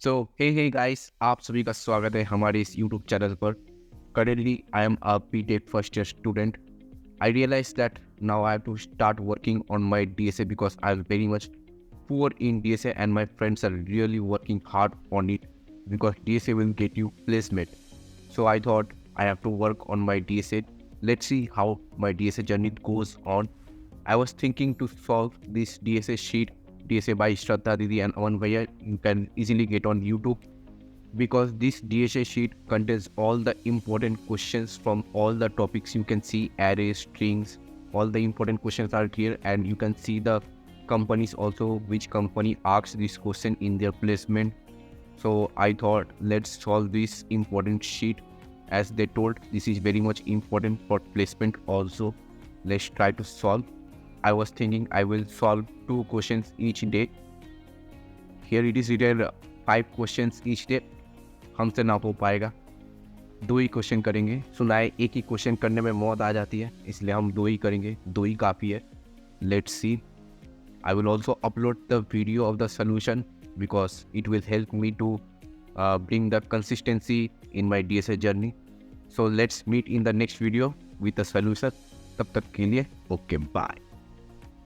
सो hey guys, आप सभी का स्वागत है हमारे इस यूट्यूब चैनल पर। Currently I am a BTech first year student. I realized that now I have to start working on my DSA because I'm very much poor in DSA and my friends are really working hard on it because DSA will get you placement. So I thought I have to work on my DSA. Let's see how my DSA journey goes on. I was thinking to solve this DSA sheet, DSA by Shraddha Didi and Aman Bhaiya. You can easily get on YouTube because this DSA sheet contains all the important questions from all the topics. You can see arrays, strings, all the important questions are here, and you can see the companies also, which company asks this question in their placement. So I thought let's solve this important sheet. As they told, this is very much important for placement also. Let's try to solve. I was thinking I will solve 2 questions each day. Here it is written 5 questions each day. हमसे ना हो पाएगा, 2 ही question करेंगे. सुना है एक ही question करने में मौत आ जाती है, इसलिए हम 2 ही करेंगे, 2 ही काफ़ी है. Let's see. I will also upload the video of the solution because it will help me to bring the consistency in my DSA journey. So let's meet in the next video with the solution. तब तक के लिए okay bye.